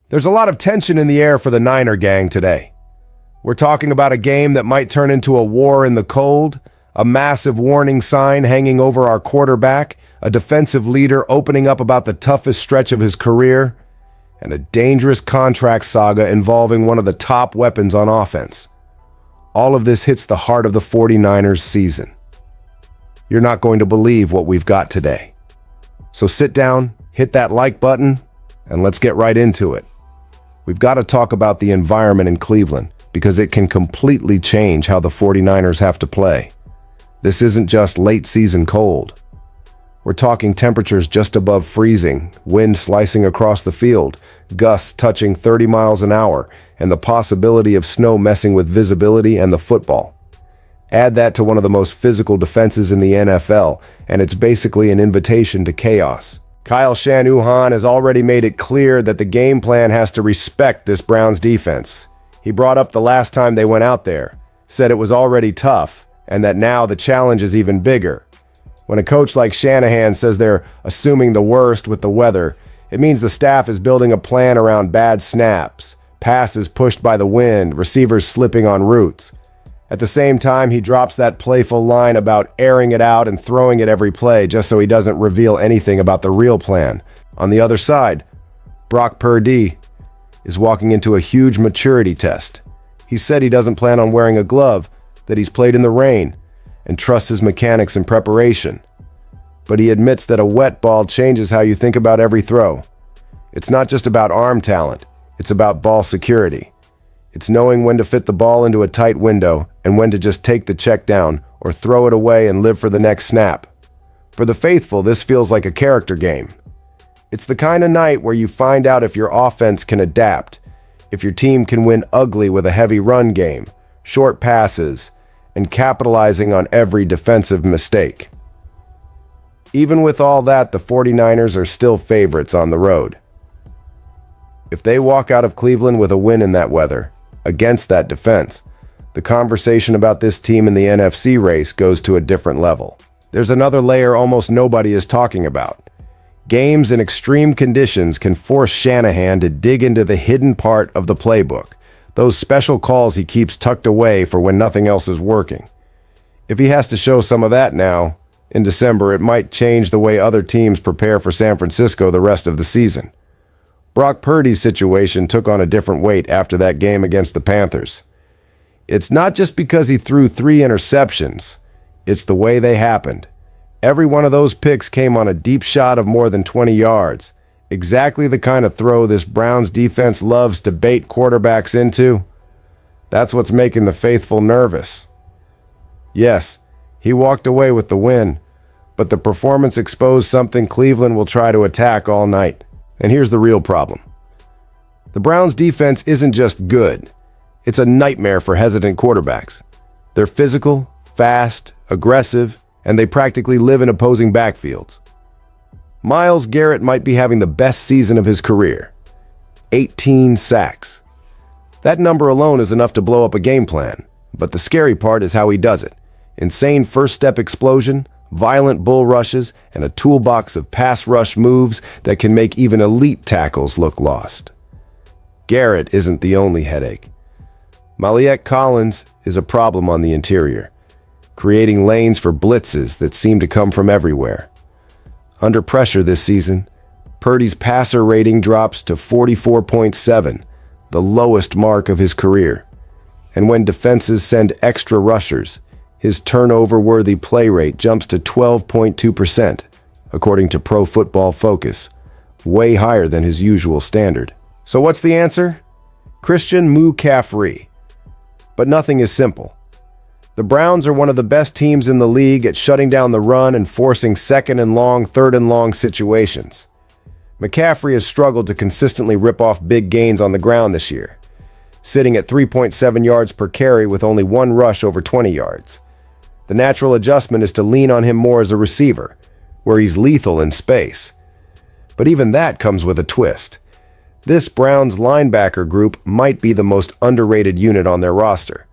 There's a lot of tension in the air for the Niner gang today. We're talking about a game that might turn into a war in the cold, a massive warning sign hanging over our quarterback, a defensive leader opening up about the toughest stretch of his career, and a dangerous contract saga involving one of the top weapons on offense. All of this hits the heart of the 49ers season. You're not going to believe what we've got today. So sit down, hit that like button, and let's get right into it. We've got to talk about the environment in Cleveland because it can completely change how the 49ers have to play. This isn't just late season cold. We're talking temperatures just above freezing, wind slicing across the field, gusts touching 30 miles an hour, and the possibility of snow messing with visibility and the football. Add that to one of the most physical defenses in the NFL, and it's basically an invitation to chaos. Kyle Shanahan has already made it clear that the game plan has to respect this Browns defense. He brought up the last time they went out there, said it was already tough, and that now the challenge is even bigger. When a coach like Shanahan says they're assuming the worst with the weather, it means the staff is building a plan around bad snaps, passes pushed by the wind, receivers slipping on routes. At the same time, he drops that playful line about airing it out and throwing it every play just so he doesn't reveal anything about the real plan. On the other side, Brock Purdy is walking into a huge maturity test. He said he doesn't plan on wearing a glove, that he's played in the rain, and trusts his mechanics in preparation. But he admits that a wet ball changes how you think about every throw. It's not just about arm talent, it's about ball security. It's knowing when to fit the ball into a tight window and when to just take the check down or throw it away and live for the next snap. For the faithful, this feels like a character game. It's the kind of night where you find out if your offense can adapt, if your team can win ugly with a heavy run game, short passes, and capitalizing on every defensive mistake. Even with all that, the 49ers are still favorites on the road. If they walk out of Cleveland with a win in that weather, against that defense, the conversation about this team in the NFC race goes to a different level. There's another layer almost nobody is talking about. Games in extreme conditions can force Shanahan to dig into the hidden part of the playbook, those special calls he keeps tucked away for when nothing else is working. If he has to show some of that now, in December, it might change the way other teams prepare for San Francisco the rest of the season. Brock Purdy's situation took on a different weight after that game against the Panthers. It's not just because he threw 3 interceptions, it's the way they happened. Every one of those picks came on a deep shot of more than 20 yards, exactly the kind of throw this Browns defense loves to bait quarterbacks into. That's what's making the faithful nervous. Yes, he walked away with the win, but the performance exposed something Cleveland will try to attack all night. And here's the real problem. The Browns' defense isn't just good. It's a nightmare for hesitant quarterbacks. They're physical, fast, aggressive, and they practically live in opposing backfields. Myles Garrett might be having the best season of his career. 18 sacks. That number alone is enough to blow up a game plan, but the scary part is how he does it. Insane first-step explosion, violent bull rushes, and a toolbox of pass rush moves that can make even elite tackles look lost. Garrett isn't the only headache. Maliek Collins is a problem on the interior, creating lanes for blitzes that seem to come from everywhere. Under pressure this season, Purdy's passer rating drops to 44.7, the lowest mark of his career. And when defenses send extra rushers, his turnover-worthy play rate jumps to 12.2%, according to Pro Football Focus, way higher than his usual standard. So what's the answer? Christian McCaffrey. But nothing is simple. The Browns are one of the best teams in the league at shutting down the run and forcing second and long, third and long situations. McCaffrey has struggled to consistently rip off big gains on the ground this year, sitting at 3.7 yards per carry with only 1 rush over 20 yards. The natural adjustment is to lean on him more as a receiver, where he's lethal in space. But even that comes with a twist. This Browns linebacker group might be the most underrated unit on their roster.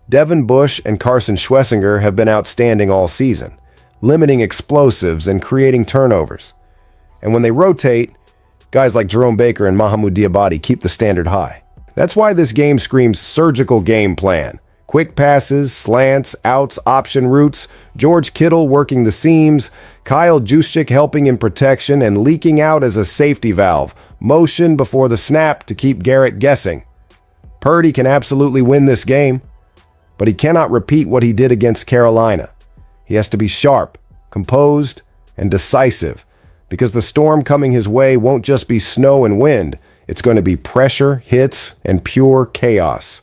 Devin Bush and Carson Schwessinger have been outstanding all season, limiting explosives and creating turnovers. And when they rotate, Guys like Jerome Baker and Mahamoud Diabate keep the standard high. That's why this game screams surgical game plan. Quick passes, slants, outs, option routes, George Kittle working the seams, Kyle Juszczyk helping in protection and leaking out as a safety valve, motion before the snap to keep Garrett guessing. Purdy can absolutely win this game, but he cannot repeat what he did against Carolina. He has to be sharp, composed, and decisive, because the storm coming his way won't just be snow and wind, it's going to be pressure, hits, and pure chaos.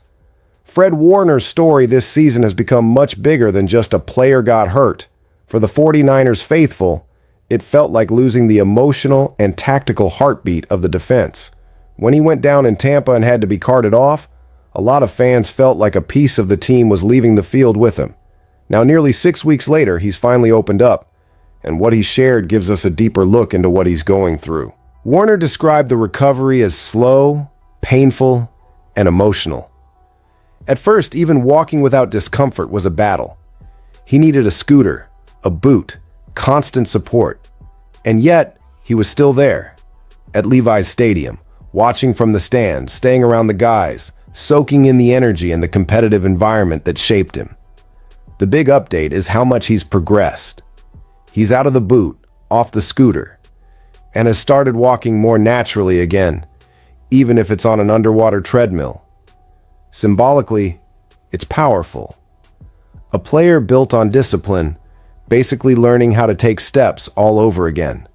Fred Warner's story this season has become much bigger than just a player got hurt. For the 49ers faithful, it felt like losing the emotional and tactical heartbeat of the defense. When he went down in Tampa and had to be carted off, a lot of fans felt like a piece of the team was leaving the field with him. Now, nearly 6 weeks later, he's finally opened up, and what he shared gives us a deeper look into what he's going through. Warner described the recovery as slow, painful, and emotional. At first, even walking without discomfort was a battle. He needed a scooter, a boot, constant support. And yet, he was still there, at Levi's Stadium, watching from the stands, staying around the guys, soaking in the energy and the competitive environment that shaped him. The big update is how much he's progressed. He's out of the boot, off the scooter, and has started walking more naturally again, even if it's on an underwater treadmill. Symbolically, it's powerful. A player built on discipline, basically learning how to take steps all over again.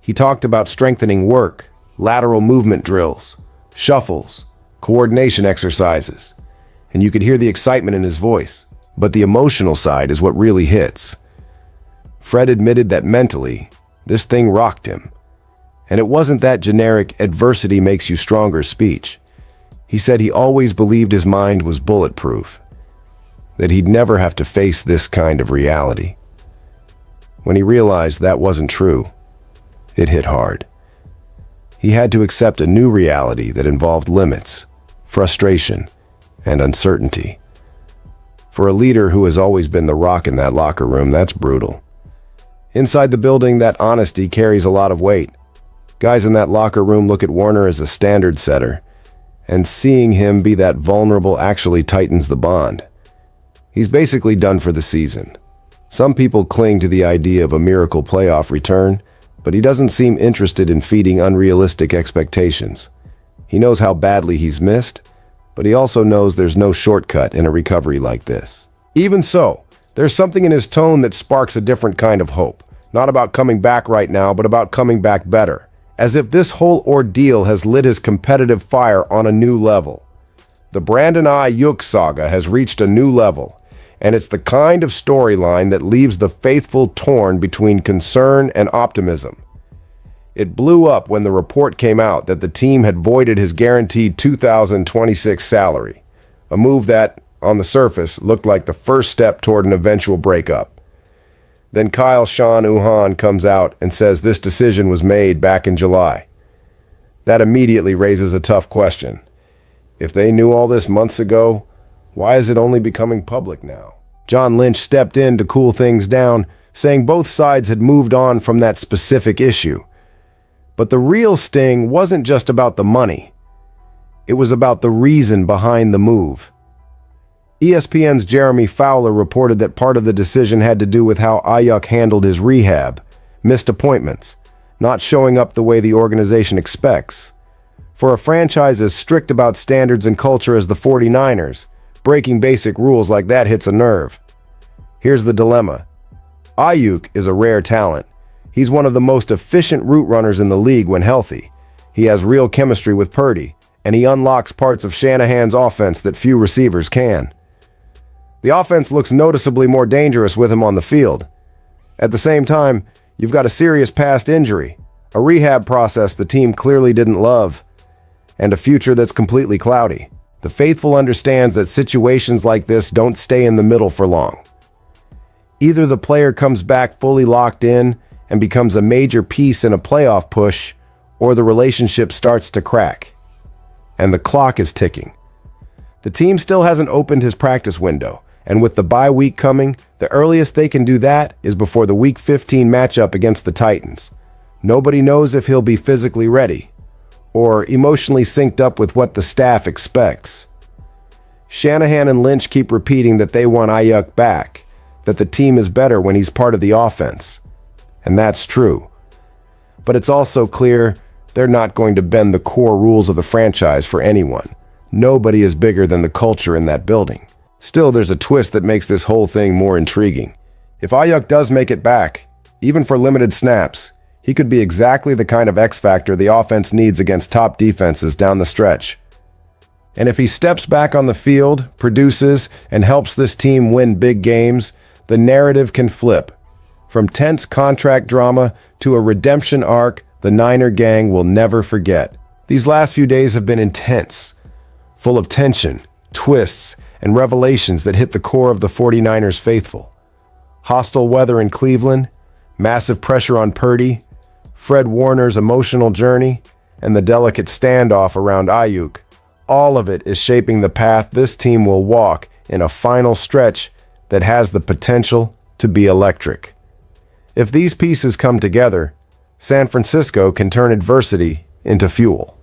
He talked about strengthening work, lateral movement drills, shuffles, coordination exercises, and you could hear the excitement in his voice. But the emotional side is what really hits. Fred admitted that mentally, this thing rocked him. And it wasn't that generic adversity makes you stronger speech. He said he always believed his mind was bulletproof, that he'd never have to face this kind of reality. When he realized that wasn't true, it hit hard. He had to accept a new reality that involved limits, frustration, and uncertainty. For a leader who has always been the rock in that locker room, that's brutal. Inside the building, that honesty carries a lot of weight. Guys in that locker room look at Warner as a standard setter, and seeing him be that vulnerable actually tightens the bond. He's basically done for the season. Some people cling to the idea of a miracle playoff return, but he doesn't seem interested in feeding unrealistic expectations. He knows how badly he's missed, but he also knows there's no shortcut in a recovery like this. Even so, there's something in his tone that sparks a different kind of hope. Not about coming back right now, but about coming back better. As if this whole ordeal has lit his competitive fire on a new level. The Brandon Aiyuk saga has reached a new level, and it's the kind of storyline that leaves the faithful torn between concern and optimism. It blew up when the report came out that the team had voided his guaranteed 2026 salary, a move that, on the surface, looked like the first step toward an eventual breakup. Then Kyle Sean Uhan comes out and says this decision was made back in July. That immediately raises a tough question. If they knew all this months ago, why is it only becoming public now? John Lynch stepped in to cool things down, saying both sides had moved on from that specific issue. But the real sting wasn't just about the money. It was about the reason behind the move. ESPN's Jeremy Fowler reported that part of the decision had to do with how Aiyuk handled his rehab, missed appointments, not showing up the way the organization expects. For a franchise as strict about standards and culture as the 49ers, breaking basic rules like that hits a nerve. Here's the dilemma. Aiyuk is a rare talent. He's one of the most efficient route runners in the league when healthy. He has real chemistry with Purdy, and he unlocks parts of Shanahan's offense that few receivers can. The offense looks noticeably more dangerous with him on the field. At the same time, you've got a serious past injury, a rehab process the team clearly didn't love, and a future that's completely cloudy. The faithful understands that situations like this don't stay in the middle for long. Either the player comes back fully locked in and becomes a major piece in a playoff push, or the relationship starts to crack. And the clock is ticking. The team still hasn't opened his practice window, and with the bye week coming, the earliest they can do that is before the Week 15 matchup against the Titans. Nobody knows if he'll be physically ready or emotionally synced up with what the staff expects. Shanahan and Lynch keep repeating that they want Aiyuk back, that the team is better when he's part of the offense. And that's true. But it's also clear they're not going to bend the core rules of the franchise for anyone. Nobody is bigger than the culture in that building. Still, there's a twist that makes this whole thing more intriguing. If Aiyuk does make it back, even for limited snaps, he could be exactly the kind of X factor the offense needs against top defenses down the stretch. And if he steps back on the field, produces, and helps this team win big games, the narrative can flip. From tense contract drama to a redemption arc the Niner gang will never forget. These last few days have been intense, full of tension, twists, and revelations that hit the core of the 49ers faithful. Hostile weather in Cleveland, massive pressure on Purdy, Fred Warner's emotional journey, and the delicate standoff around Aiyuk. All of it is shaping the path this team will walk in a final stretch that has the potential to be electric. If these pieces come together, San Francisco can turn adversity into fuel.